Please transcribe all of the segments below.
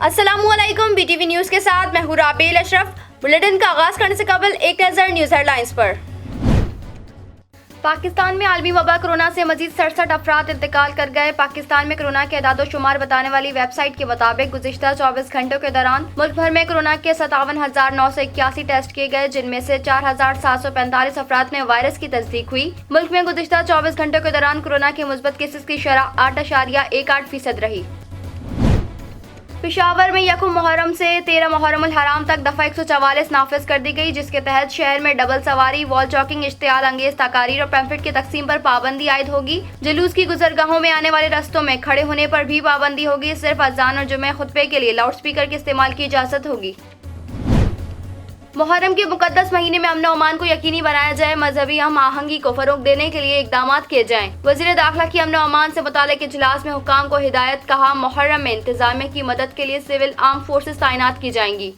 अस्सलाम वालेकुम। BTV news के साथ मैं हूँ राबेल अशरफ। बुलेटिन का आगाज करने से कबल एक नजर न्यूज हेडलाइंस पर। पाकिस्तान में आलमी वबा कोरोना से मजीद 67 अफराद इंतकाल कर गए। पाकिस्तान में कोरोना के अदाद-ओ-शुमार बताने वाली वेबसाइट के मुताबिक गुज़िश्ता 24 घंटों के दौरान मुल्क भर में कोरोना के 57,981 टेस्ट किए गए, जिनमें से 4,745 अफराद में वायरस की तस्दीक हुई। मुल्क में गुज़िश्ता 24 घंटों के दौरान कोरोना के मुस्बत केसेस की शरह 8.18% रही। पेशावर में यकम मुहर्रम से 13 मुहर्रमुल हराम तक दफा 144 नाफिज कर दी गई, जिसके तहत शहर में डबल सवारी, वॉल चॉकिंग, इश्तियाल अंगेज तकारीर और पैम्फलेट की तकसीम पर पाबंदी आयद होगी। जुलूस की गुजरगाहों में आने वाले रस्तों में खड़े होने पर भी पाबंदी होगी। सिर्फ अजान और जुमे खुतबे के लिए लाउड स्पीकर के इस्तेमाल की इजाजत होगी। मुहर्रम के मुकद्दस महीने में अमन और अमान को यकीनी बनाया जाए। मजहबी हम आहंगी को फरोग देने के लिए इकदाम किए जाएं। वज़ीर दाखिला की अमन और अमान से मुताल्लिक़ इजलास में हुक्काम को हिदायत। कहा, मुहर्रम में इंतजामिया की मदद के लिए सिविल आर्म फोर्सेस तैनात की जाएंगी।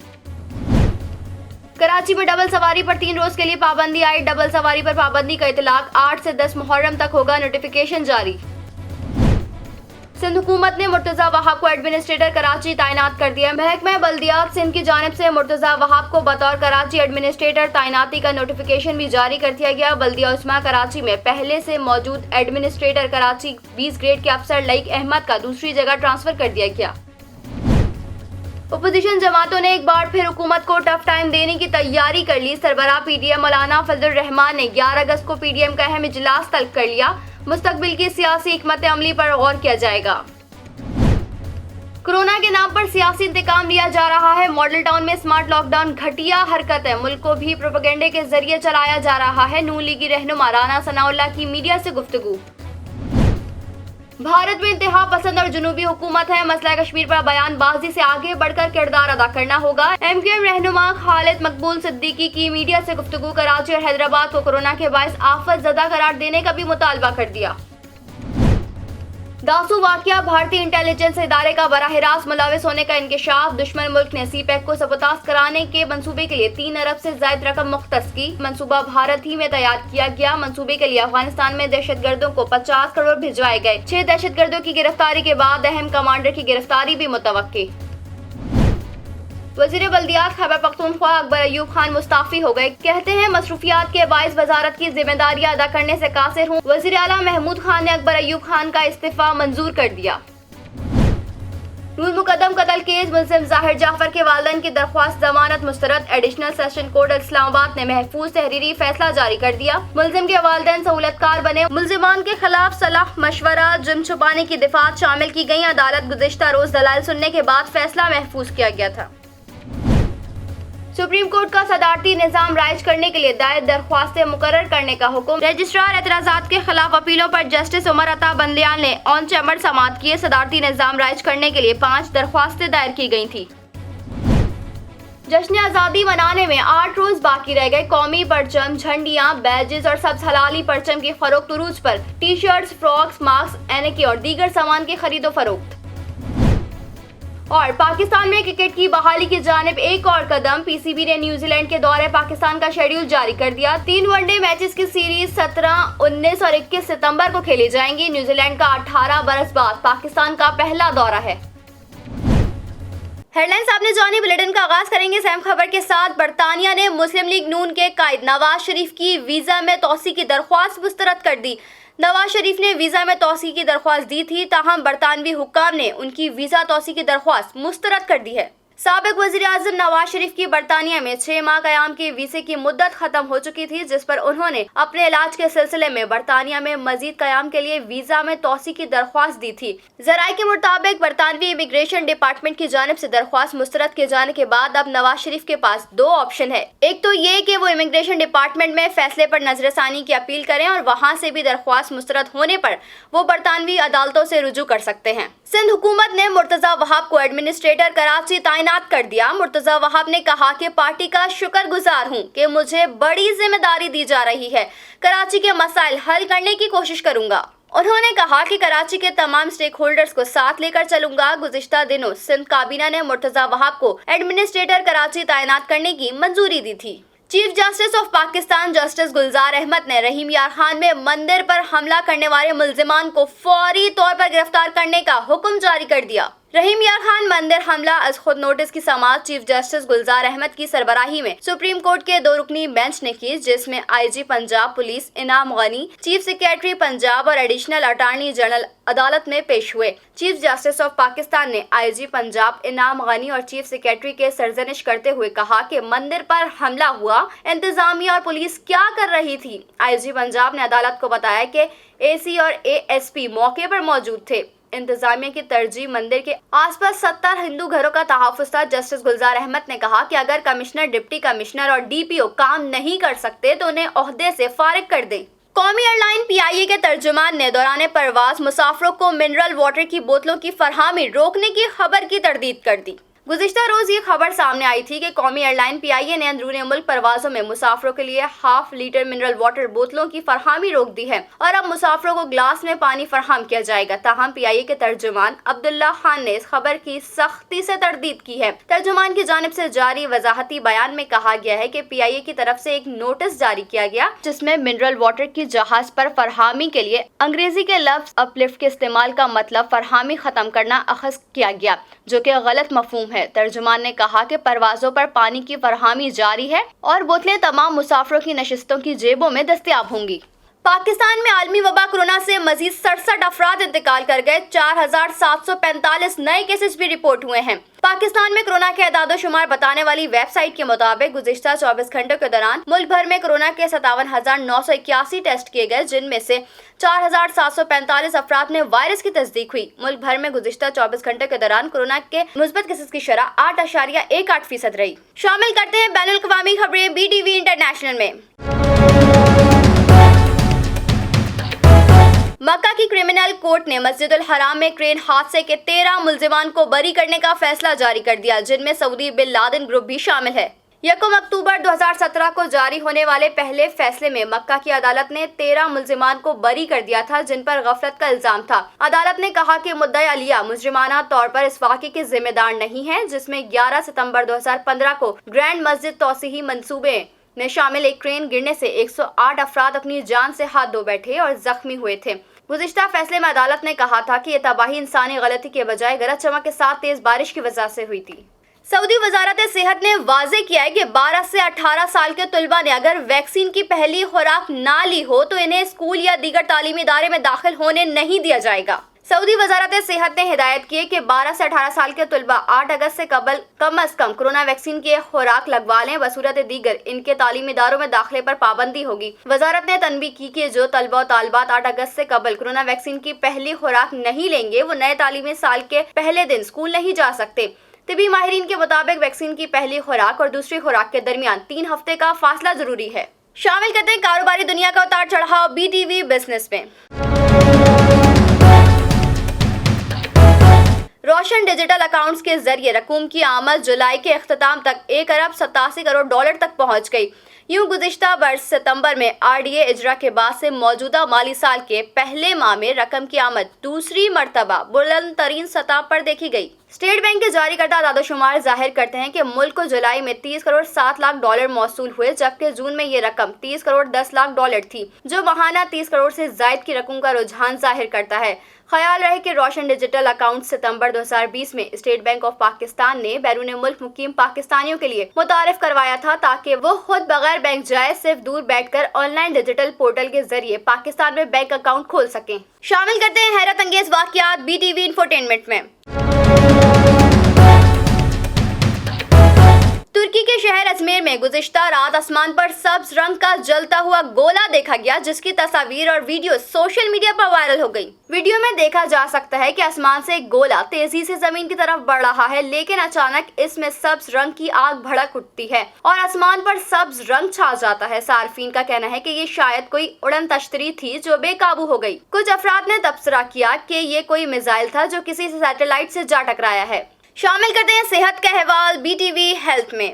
कराची में डबल सवारी पर 3 रोज के लिए पाबंदी आई। डबल सवारी पर पाबंदी का इतलाक 8 से 10 मुहर्रम तक होगा। नोटिफिकेशन जारी। सिंध हुकूमत ने मुर्तजा वहाब को एडमिनिस्ट्रेटर कराची तैनात कर दिया। महकमा बल्दियात सिंध की जानिब से मुर्तजा वहाब को बतौर कराची एडमिनिस्ट्रेटर तैनाती का नोटिफिकेशन भी जारी कर दिया गया। बल्दिया उस्मा कराची में पहले से मौजूद एडमिनिस्ट्रेटर कराची 20 ग्रेड के अफसर लईक अहमद का दूसरी जगह ट्रांसफर कर दिया गया। अपोजिशन जमातों ने एक बार फिर हुकूमत को टफ टाइम देने की तैयारी कर ली। सरबराह PDM मौलाना फजलुर रहमान ने 11 अगस्त को PDM का अहम इजलास तलब कर लिया। मुस्तकबिल की सियासी हिकमत अमली पर गौर किया जाएगा। कोरोना के नाम पर सियासी इंतकाम लिया जा रहा है। मॉडल टाउन में स्मार्ट लॉकडाउन घटिया हरकत है। मुल्क को भी प्रोपेगेंडे के जरिए चलाया जा रहा है। नून लीगी रहनुमा राना सनाउल्लाह की मीडिया से गुफ्तगू। भारत में इंतहा पसंद और जुनूबी हुकूमत है। मसला कश्मीर पर बयानबाजी से आगे बढ़कर किरदार अदा करना होगा। MQM रहनुमा खालिद मकबूल सिद्दीकी की मीडिया से गुफ्तगू। कराची और हैदराबाद को कोरोना के बायस आफत ज़दा करार देने का भी मुतालबा कर दिया। दासू वाकया, भारतीय इंटेलिजेंस इदारे का बराह रास्त मुलविस होने का इंकशाफ। दुश्मन मुल्क ने CPEC को सबोताज कराने के मंसूबे के लिए 3 अरब से ज्यादा रकम मुख्तस की। मंसूबा भारत ही में तैयार किया गया। मंसूबे के लिए अफगानिस्तान में दहशतगर्दों को 50 करोड़ भिजवाए गए। 6 दहशतगर्दों की गिरफ्तारी के बाद अहम कमांडर की गिरफ्तारी भी मुतवक्की। वज़ीर बल्दियात खैबर पख्तूनख्वा अकबर अयूब खान मुस्ताफी हो गए। कहते हैं, मसरूफियात के बाइस वजारत की जिम्मेदारियां अदा करने से कासिर हूँ। वज़ीर आला महमूद खान ने अकबर अयूब खान का इस्तीफा मंजूर कर दिया। नूर मुकदम कत्ल केस मुल्जिम जाहिर जाफर के वालिदैन की दरख्वास्त जमानत मुस्तरद। एडिशनल सेशन कोर्ट इस्लामाबाद ने महफूज तहरीरी फैसला जारी कर दिया। मुल्जिम के वालिदैन सहूलतकार बने। मुल्जिमान के खिलाफ सलाह मशवरा, जुर्म छुपाने की दिफात शामिल की गई। अदालत गुज़िश्ता रोज दलाइल सुनने के बाद फैसला महफूज किया गया था। सुप्रीम कोर्ट का सदारती निजाम राइज करने के लिए दायर दरख्वास्तें मुकर्रर करने का हुक्म। रजिस्ट्रार एतराजात के खिलाफ अपीलों पर जस्टिस उमर अता बंदयाल ने ऑन चैम्बर समाअत किए। सदारती निजाम राइज करने के लिए 5 दरख्वास्तें दायर की गई थी। जश्न आज़ादी मनाने में 8 रोज बाकी रह गए। कौमी परचम, झंडियां, बैजेस और सब्ज हलाली परचम की फरोख्त उरूज पर टी-शर्ट्स, फ्रॉक्स, मास्क, ऐनकें और दीगर सामान की खरीदो फरोख्त। और पाकिस्तान में क्रिकेट की बहाली की जानिब एक और कदम। PCB ने न्यूजीलैंड के दौरे पाकिस्तान का शेड्यूल जारी कर दिया। 3 वनडे मैचेस की सीरीज 17, 19 और 21 सितंबर को खेली जाएंगी। न्यूजीलैंड का 18 बरस बाद पाकिस्तान का पहला दौरा है। हेडलाइंस आपने जानी। बुलेटिन का आगाज करेंगे अहम खबर के साथ। बरतानिया ने मुस्लिम लीग नून के कायद नवाज शरीफ की वीजा में तौसी की दरख्वास्त मुस्तरद कर दी। नवाज शरीफ ने वीजा में तौसी की दरख्वास्त दी थी, ताहम बरतानवी हुक्काम ने उनकी वीजा तौसी की दरख्वास्त मुस्तरद कर दी है। साबिक वज़ीर आज़म नवाज शरीफ की बरतानिया में 6 माह कयाम के वीजे की मुद्दत खत्म हो चुकी थी, जिस पर उन्होंने अपने इलाज के सिलसिले में बरतानिया में मजीद कयाम के लिए वीजा में तौसी की दरख्वास्त दी थी। ज़राए के मुताबिक बरतानवी इमिग्रेशन डिपार्टमेंट की जानिब से दरख्वास्त मुस्तरद किए जाने के बाद अब नवाज शरीफ के पास 2 ऑप्शन है। एक तो ये कि वो इमिग्रेशन डिपार्टमेंट में फैसले पर नजरसानी की अपील करें और वहाँ से भी दरख्वास्त मुस्तरद होने पर वो बरतानवी अदालतों से रुजू कर सकते हैं। सिंध हुकूमत ने मुर्तजा वहाब को एडमिनिस्ट्रेटर कराची तैनात कर दिया। मुर्तजा वहाब ने कहा कि पार्टी का शुक्रगुजार हूं कि मुझे बड़ी जिम्मेदारी दी जा रही है। कराची के मसाइल हल करने की कोशिश करूंगा। उन्होंने कहा कि कराची के तमाम स्टेक होल्डर्स को साथ लेकर चलूंगा। गुज़िश्ता दिनों सिंध काबीना ने मुर्तजा वहाब को एडमिनिस्ट्रेटर कराची तैनात करने की मंजूरी दी थी। Chief justice of Pakistan justice Gulzar Ahmed ने रहीम यार खान में मंदिर पर हमला करने वाले मुल्जिमान को फौरी तौर पर गिरफ्तार करने का हुक्म जारी कर दिया। रहीम यार खान मंदिर हमला आज खुद नोटिस की समाअत चीफ जस्टिस गुलजार अहमद की सरबराही में सुप्रीम कोर्ट के 2 रुकनी बेंच ने की, जिसमें आईजी पंजाब पुलिस इनाम गनी, चीफ सेक्रेटरी पंजाब और एडिशनल अटॉर्नी जनरल अदालत में पेश हुए। चीफ जस्टिस ऑफ पाकिस्तान ने आईजी पंजाब इनाम गनी और चीफ सेक्रेटरी के सरजनिश करते हुए कहा कि मंदिर पर हमला हुआ, इंतजामिया और पुलिस क्या कर रही थी। आईजी पंजाब ने अदालत को बताया कि एसी और एएसपी मौके पर मौजूद थे। इंतजामिया की तरजीह मंदिर के आसपास 70 हिंदू घरों का तहफ्फुज़ था। जस्टिस गुलजार अहमद ने कहा कि अगर कमिश्नर, डिप्टी कमिश्नर और डीपीओ काम नहीं कर सकते तो उन्हें ओहदे से फारिग कर दें। कौमी एयरलाइन पीआईए के तर्जुमान ने दौरान परवाज मुसाफिरों को मिनरल वाटर की बोतलों की फरहमी रोकने की खबर की तरदीद कर दी। गुज़िश्ता रोज ये खबर सामने आई थी कि कौमी एयरलाइन पीआईए ने अंदरूनी मुल्क परवाज़ों में मुसाफिरों के लिए ½ लीटर मिनरल वाटर बोतलों की फरहमी रोक दी है और अब मुसाफिरों को ग्लास में पानी फरहम किया जाएगा। ताहम पीआईए के तर्जुमान अब्दुल्ला खान ने इस खबर की सख्ती से तरदीद की है। तर्जुमान की जानिब से जारी वजाहती बयान में कहा गया है कि पीआईए की तरफ से एक नोटिस जारी किया गया, जिसमें मिनरल वाटर की जहाज पर फरहमी के लिए अंग्रेजी के लफ्ज अपलिफ्ट के इस्तेमाल का मतलब फरहमी खत्म करना अखज़ किया गया, जो कि गलत मफहूम है। तर्जुमान ने कहा कि परवाज़ों पर पानी की फरहमी जारी है और बोतलें तमाम मुसाफिरों की नशिस्तों की जेबों में दस्तयाब होंगी। पाकिस्तान में आलमी वबा कोरोना से मजीद 67 अफराद इंतकाल कर गए। 4745 नए केसेस भी रिपोर्ट हुए हैं। पाकिस्तान में कोरोना के अदाद शुमार बताने वाली वेबसाइट के मुताबिक गुज़िश्ता 24 घंटों के दौरान मुल्क भर में कोरोना के 57,981 टेस्ट किए गए, जिनमें से 4745 अफराद में वायरस की तस्दीक हुई। मुल्क भर में गुज़िश्ता 24 घंटों के दौरान कोरोना के मुस्बत केसेस की शरह 8.18% रही। शामिल करते हैं बैनुल अक़वामी खबरें BTV इंटरनेशनल में। मक्का की क्रिमिनल कोर्ट ने मस्जिदुल हराम में क्रेन हादसे के 13 मुल्जिमान को बरी करने का फैसला जारी कर दिया, जिनमें सऊदी बिन लादेन ग्रुप भी शामिल है। 1 अक्टूबर 2017 को जारी होने वाले पहले फैसले में मक्का की अदालत ने 13 मुल्जिमान को बरी कर दिया था, जिन पर गफलत का इल्जाम था। अदालत ने कहा कि मुद्दई अलिया मुजरिमाना तौर पर इस वाक़े के जिम्मेदार नहीं है, जिसमें 11 सितंबर 2015 को ग्रैंड मस्जिद तौसीही मंसूबे में शामिल एक क्रेन गिरने से 108 अफराद अपनी जान से हाथ धो बैठे और जख्मी हुए थे। गुज़िश्ता फैसले में अदालत ने कहा था कि यह तबाही इंसानी गलती के बजाय गरज चमक के साथ तेज बारिश की वजह से हुई थी। सऊदी वजारत सेहत ने वाज़ेह किया है कि 12 से 18 साल के तलबा ने अगर वैक्सीन की पहली खुराक ना ली हो तो इन्हें स्कूल या दीगर तालीमी इदारे में दाखिल होने नहीं दिया जाएगा। सऊदी वजारत सेहत ने हिदायत की है कि 12 से 18 साल के तलबा 8 अगस्त से कम अज कम कोरोना वैक्सीन की खुराक लगवा लें। बसूरत दीगर इनके तालीमी इदारों में दाखिले पर पाबंदी होगी। वजारत ने तनबीह की कि जो तलबा और तालिबात 8 अगस्त से कबल कोरोना वैक्सीन की पहली खुराक नहीं लेंगे, वो नए तालीमी साल के पहले दिन स्कूल नहीं जा सकते। तिबी माहिरीन के मुताबिक वैक्सीन की पहली खुराक और दूसरी खुराक के दरमियान 3 हफ्ते का फासला जरूरी है। शामिल करते हैं कारोबारी दुनिया का उतार चढ़ाव BTV बिजनेस में। रोशन डिजिटल अकाउंट्स के जरिए रकूम की आमद जुलाई के अख्ताम तक 1 अरब 87 करोड़ डॉलर तक पहुंच गई। यूं गुज़िश्ता वर्ष सितंबर में RDA इजरा के बाद से मौजूदा माली साल के पहले माह में रकम की आमद दूसरी मरतबा बुलंद तरीन सतह पर देखी गई। स्टेट बैंक के जारी करदा आदादोशुमार जाहिर करते हैं कि मुल्क को जुलाई में 30 करोड़ 7 लाख डॉलर मौसूल हुए, जबकि जून में ये रकम 30 करोड़ 10 लाख डॉलर थी, जो माहाना 30 करोड़ से जायद की रकम का रुझान जाहिर करता है। ख्याल रहे कि रोशन डिजिटल अकाउंट सितंबर 2020 में स्टेट बैंक ऑफ पाकिस्तान ने बैरून मुल्क मुकीम पाकिस्तानियों के लिए मुतारिफ करवाया था, ताकि वो खुद बगैर बैंक जाए सिर्फ दूर बैठकर ऑनलाइन डिजिटल पोर्टल के जरिए पाकिस्तान में बैंक अकाउंट खोल सकें। शामिल करते हैं हैरत अंगेज वाकयात BTV इंफोटेनमेंट में। तुर्की के शहर अजमेर में गुज़िश्ता रात आसमान पर सब्ज रंग का जलता हुआ गोला देखा गया, जिसकी तस्वीर और वीडियो सोशल मीडिया पर वायरल हो गई। वीडियो में देखा जा सकता है कि आसमान से एक गोला तेजी से जमीन की तरफ बढ़ रहा है, लेकिन अचानक इसमें सब्ज रंग की आग भड़क उठती है और आसमान पर सब्ज रंग छा जाता है। सार्फिन का कहना है कि ये शायद कोई उड़न तश्तरी थी जो बेकाबू हो गई। कुछ अफराद ने तबसरा किया कि ये कोई मिसाइल था जो किसी सैटेलाइट से जा टकराया है। शामिल करते हैं सेहत का अहवाल BTV हेल्थ में।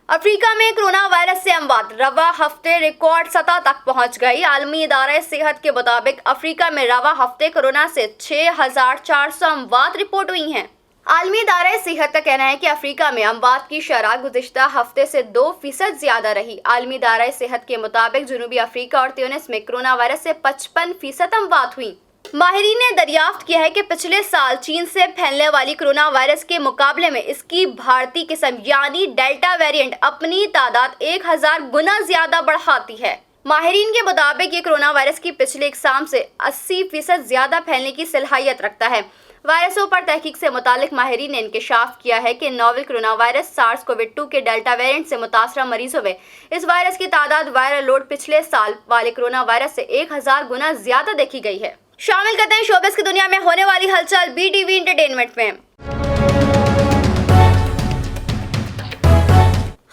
अफ्रीका में कोरोना वायरस से अमवात रवा हफ्ते रिकॉर्ड सतह तक पहुंच गई। आलमी इदारा सेहत के मुताबिक अफ्रीका में रवा हफ्ते कोरोना से 6400 अमवात रिपोर्ट हुई हैं। आलमी इदारा सेहत का कहना है कि अफ्रीका में अमवात की शरह गुज़िश्ता हफ्ते से 2% ज्यादा रही। आलमी इदारा सेहत के मुताबिक जनूबी अफ्रीका और ट्यूनिस में कोरोना वायरस से 55% अमवात हुई। ماہرین نے دریافت کیا ہے کہ پچھلے سال چین سے پھیلنے والی کرونا وائرس کے مقابلے میں اس کی بھارتی قسم یعنی ڈیلٹا ویریئنٹ اپنی تعداد 1000 گنا زیادہ بڑھاتی ہے۔ ماہرین کے مطابق یہ کرونا وائرس کی پچھلے اقسام سے 80% زیادہ پھیلنے کی صلاحیت رکھتا ہے۔ وائرسوں پر تحقیق سے متعلق ماہرین نے انکشاف کیا ہے کہ ناول کرونا وائرس SARS-CoV-2 کے ڈیلٹا ویریئنٹ سے متاثرہ مریضوں میں اس وائرس کی تعداد وائرل لوڈ پچھلے سال والے کرونا وائرس سے 1000 گنا زیادہ دیکھی گئی ہے۔ شامل کرتے ہیں شوبز کی دنیا میں ہونے والی ہلچل BTV انٹرٹینمنٹ میں۔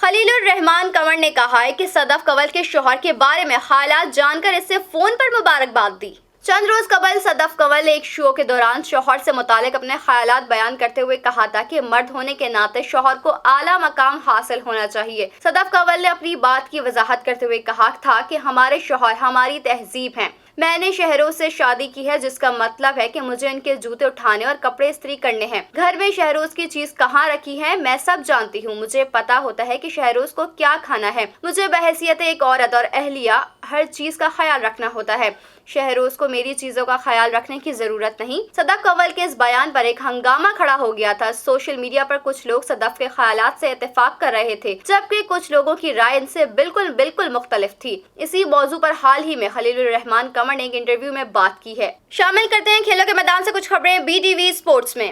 خلیل الرحمان کنور نے کہا ہے کہ صدف کنور کے شوہر کے بارے میں خیالات جان کر اس سے فون پر مبارکباد دی۔ چند روز قبل صدف کنور نے ایک شو کے دوران شوہر سے متعلق اپنے خیالات بیان کرتے ہوئے کہا تھا کہ مرد ہونے کے ناطے شوہر کو اعلیٰ مقام حاصل ہونا چاہیے۔ صدف کنور نے اپنی بات کی وضاحت کرتے ہوئے کہا تھا کہ ہمارے شوہر ہماری تہذیب ہیں۔ میں نے شہروز سے شادی کی ہے جس کا مطلب ہے کہ مجھے ان کے جوتے اٹھانے اور کپڑے استری کرنے ہیں۔ گھر میں شہروز کی چیز کہاں رکھی ہے میں سب جانتی ہوں۔ مجھے پتا ہوتا ہے کہ شہروز کو کیا کھانا ہے۔ مجھے بحیثیت ایک عورت اور اہلیہ ہر چیز کا خیال رکھنا ہوتا ہے۔ شہروز کو میری چیزوں کا خیال رکھنے کی ضرورت نہیں۔ صدف کنور کے اس بیان پر ایک ہنگامہ کھڑا ہو گیا تھا۔ سوشل میڈیا پر کچھ لوگ صدف کے خیالات سے اتفاق کر رہے تھے جبکہ کچھ لوگوں کی رائے ان سے بالکل مختلف تھی۔ اسی موضوع پر حال ہی میں خلیل الرحمان کنور نے ایک انٹرویو میں بات کی ہے۔ شامل کرتے ہیں کھیلوں کے میدان سے کچھ خبریں BTV اسپورٹس میں۔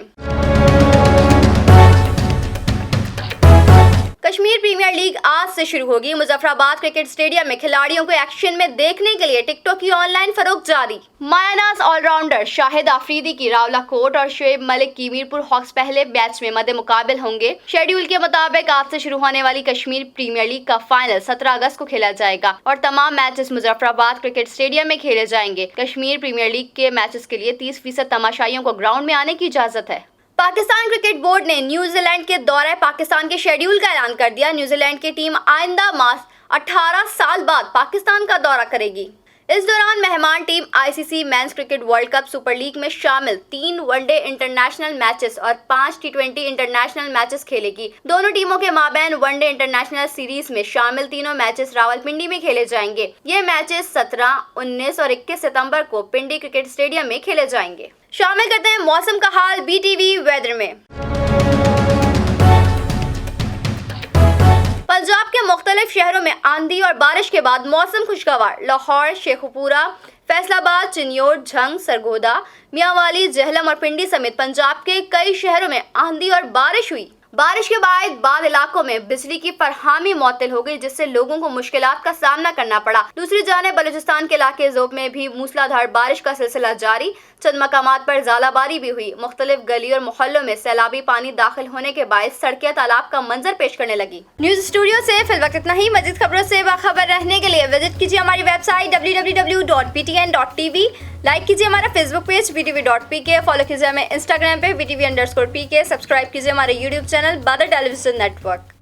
کشمیر پریمیئر لیگ آج سے شروع ہوگی۔ مظفر آباد کرکٹ اسٹیڈیم میں کھلاڑیوں کو ایکشن میں دیکھنے کے لیے ٹکٹوں کی آن لائن فروخت جاری۔ مایہ ناز آل راؤنڈر شاہد آفریدی کی راولہ کوٹ اور شعیب ملک کی میرپور ہاکس پہلے میچ میں مد مقابل ہوں گے۔ شیڈول کے مطابق آج سے شروع ہونے والی کشمیر پریمیئر لیگ کا فائنل 17 اگست کو کھیلا جائے گا اور تمام میچز مظفر آباد کرکٹ اسٹیڈیم میں کھیلے جائیں گے۔ کشمیر پریمیئر لیگ کے میچز کے لیے 30% تماشائیوں کو گراؤنڈ میں آنے کی اجازت ہے۔ پاکستان کرکٹ بورڈ نے نیوزی لینڈ کے دورہ پاکستان کے شیڈول کا اعلان کر دیا۔ نیوزی لینڈ کی ٹیم آئندہ ماہ 18 سال بعد پاکستان کا دورہ کرے گی۔ اس دوران مہمان team ICC men's cricket world cup super league میں شامل 3 ون ڈے انٹرنیشنل میچز اور 5 T20 انٹرنیشنل میچز کھیلے گی۔ دونوں ٹیموں کے مابین ون ڈے انٹرنیشنل سیریز میں شامل تینوں میچز راولپنڈی میں کھیلے جائیں گے۔ یہ میچز 17، 19 اور 21 ستمبر کو پنڈی کرکٹ اسٹیڈیم میں کھیلے جائیں گے۔ شامل کرتے ہیں موسم کا حال BTV ویدر میں۔ پنجاب کے مختلف شہروں میں آندھی اور بارش کے بعد موسم خوشگوار۔ لاہور، شیخوپورہ، فیصل آباد، چنیوٹ، جھنگ، سرگودا، میاں والی، جہلم اور پنڈی سمیت پنجاب کے کئی شہروں میں آندھی اور بارش ہوئی۔ بارش کے بعد علاقوں میں بجلی کی فراہمی معطل ہو گئی جس سے لوگوں کو مشکلات کا سامنا کرنا پڑا۔ دوسری جانب بلوچستان کے علاقے ذوب میں بھی موسلادھار بارش کا سلسلہ جاری۔ چند مقامات پر ژالہ باری بھی ہوئی۔ مختلف گلیوں اور محلوں میں سیلابی پانی داخل ہونے کے باعث سڑکیں تالاب کا منظر پیش کرنے لگی۔ نیوز اسٹوڈیو سے فی الوقت اتنا ہی۔ مزید خبروں سے باخبر رہنے کے لیے وزٹ کیجیے ہماری ویب سائٹ www.ptn.tv۔ لائک کیجیے ہمارا Facebook پیج btv.pk، فالو کیجیے ہمیں انسٹاگرام پہ btv_pk، سبسکرائب کیجیے ہمارے YouTube چینل بادل ٹیلی ویژن نیٹ ورک۔